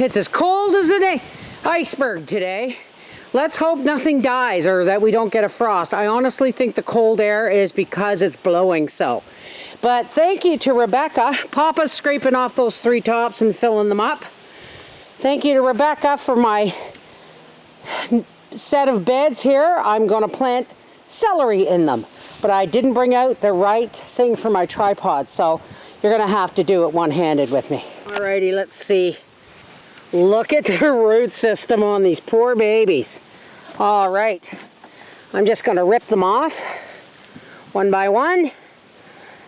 it's as cold as an iceberg today. Let's hope nothing dies or that we don't get a frost. I honestly think the cold air is because it's blowing so. But thank you to Rebecca. Papa's scraping off those 3 tops and filling them up. Thank you to Rebecca for my set of beds here. I'm going to plant celery in them. But I didn't bring out the right thing for my tripod, so you're going to have to do it one-handed with me. Alrighty, let's see. Look at the root system on these poor babies. All right, I'm just going to rip them off one by one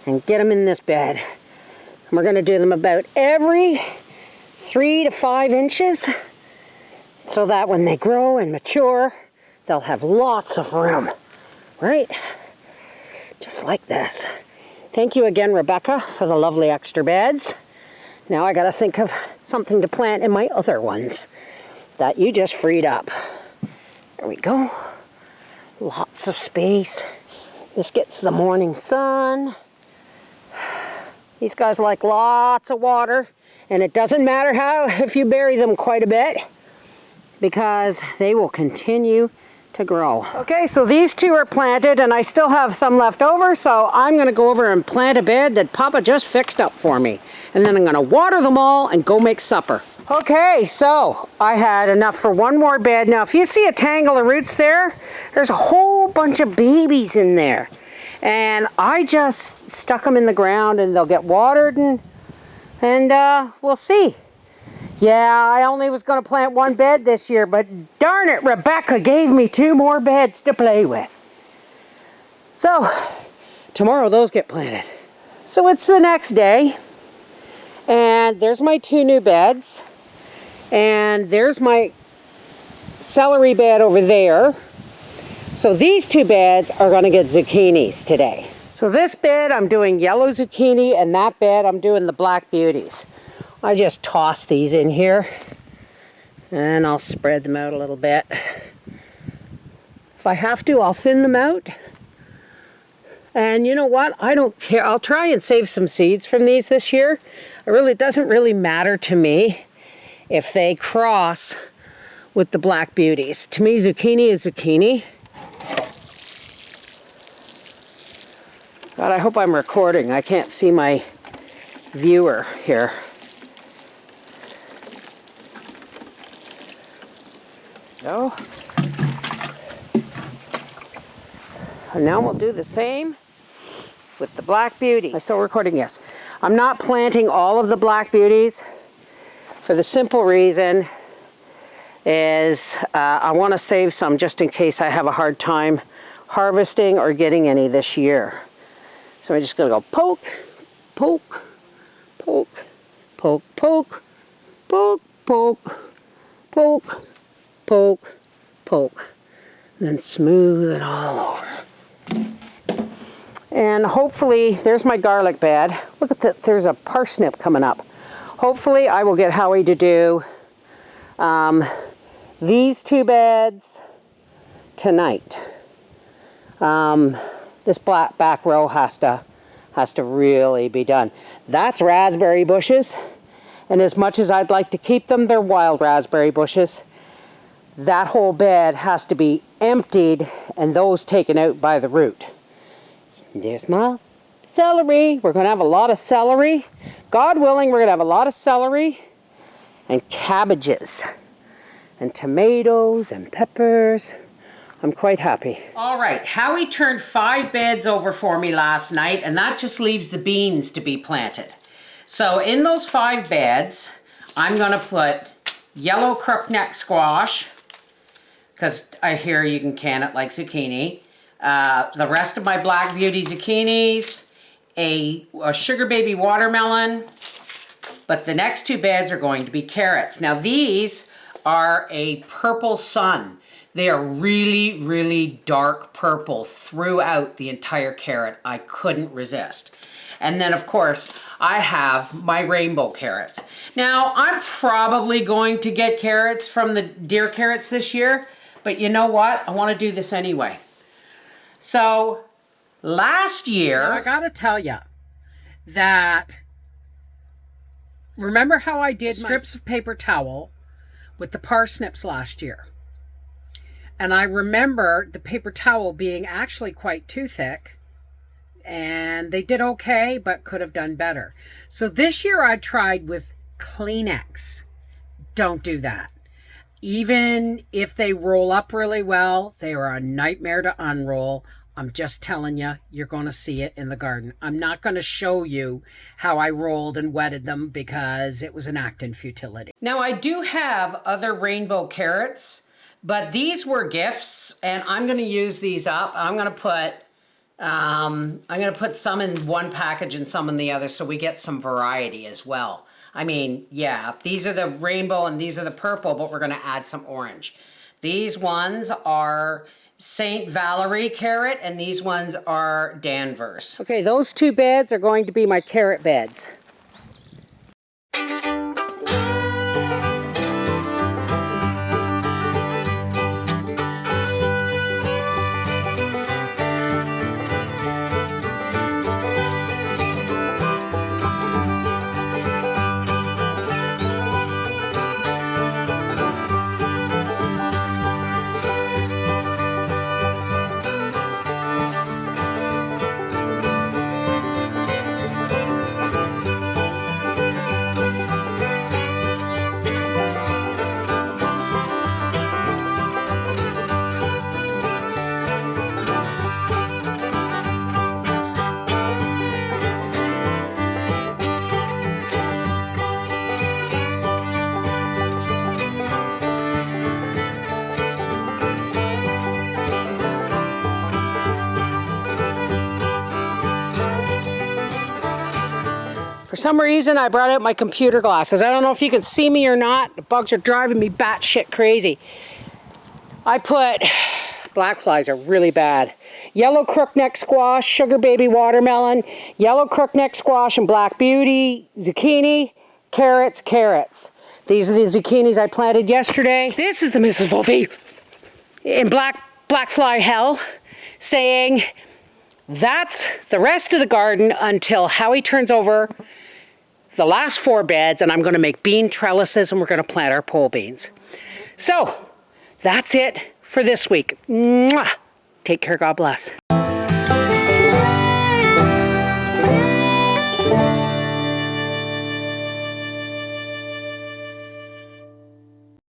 and get them in this bed. And we're going to do them about every 3 to 5 inches so that when they grow and mature, they'll have lots of room, right? Just like this. Thank you again, Rebecca, for the lovely extra beds. Now I got to think of something to plant in my other ones that you just freed up. There we go. Lots of space. This gets the morning sun. These guys like lots of water, and it doesn't matter how if you bury them quite a bit because they will continue to grow. Okay, so these 2 are planted and I still have some left over, so I'm going to go over and plant a bed that Papa just fixed up for me. And then I'm going to water them all and go make supper. Okay, so I had enough for 1 more bed. Now if you see a tangle of roots there, there's a whole bunch of babies in there. And I just stuck them in the ground and they'll get watered and we'll see. Yeah, I only was going to plant 1 bed this year, but darn it, Rebecca gave me 2 more beds to play with. So, tomorrow those get planted. So it's the next day, and there's my 2 new beds, and there's my celery bed over there. So these 2 beds are going to get zucchinis today. So this bed I'm doing yellow zucchini, and that bed I'm doing the black beauties. I just toss these in here and I'll spread them out a little bit. If I have to, I'll thin them out. And you know what? I don't care. I'll try and save some seeds from these this year. It doesn't really matter to me if they cross with the black beauties. To me, zucchini is zucchini. God, I hope I'm recording. I can't see my viewer here. So, and now we'll do the same with the black beauties. I'm still recording, yes. I'm not planting all of the black beauties for the simple reason is I want to save some just in case I have a hard time harvesting or getting any this year. So I'm just going to go poke, poke, poke, poke, poke, poke, poke, poke, poke, poke, and then smooth it all over. And hopefully, there's my garlic bed. Look at that, there's a parsnip coming up. Hopefully I will get Howie to do these 2 beds tonight. This back row has to really be done. That's raspberry bushes, and as much as I'd like to keep them, they're wild raspberry bushes. That whole bed has to be emptied and those taken out by the root. There's my celery. We're going to have a lot of celery. God willing, we're going to have a lot of celery and cabbages and tomatoes and peppers. I'm quite happy. All right, Howie turned 5 beds over for me last night, and that just leaves the beans to be planted. So in those 5 beds, I'm going to put yellow crookneck squash, because I hear you can can it like zucchini. The rest of my black beauty zucchinis, a sugar baby watermelon, but the next 2 beds are going to be carrots. Now these are a purple sun. They are really, really dark purple throughout the entire carrot. I couldn't resist. And then of course, I have my rainbow carrots. Now I'm probably going to get carrots from the deer carrots this year, but you know what? I want to do this anyway. So last year, now I gotta tell you that remember how I did strips of paper towel with the parsnips last year? And I remember the paper towel being actually quite too thick, and they did okay, but could have done better. So this year I tried with Kleenex. Don't do that. Even if they roll up really well, they are a nightmare to unroll. I'm just telling you, you're going to see it in the garden. I'm not going to show you how I rolled and wetted them because it was an act in futility. Now I do have other rainbow carrots, but these were gifts, and I'm going to use these up. I'm going to put some in one package and some in the other so we get some variety as well. I mean, yeah, these are the rainbow and these are the purple, but we're going to add some orange. These ones are St. Valerie carrot, and these ones are Danvers. Okay, those two beds are going to be my carrot beds. For some reason, I brought out my computer glasses. I don't know if you can see me or not. The bugs are driving me batshit crazy. Black flies are really bad. Yellow crookneck squash, sugar baby watermelon, yellow crookneck squash and black beauty, zucchini, carrots. These are the zucchinis I planted yesterday. This is the Mrs. Wolfie in black fly hell saying that's the rest of the garden until Howie turns over the last 4 beds, and I'm going to make bean trellises, and we're going to plant our pole beans. So, that's it for this week. Mwah! Take care, God bless.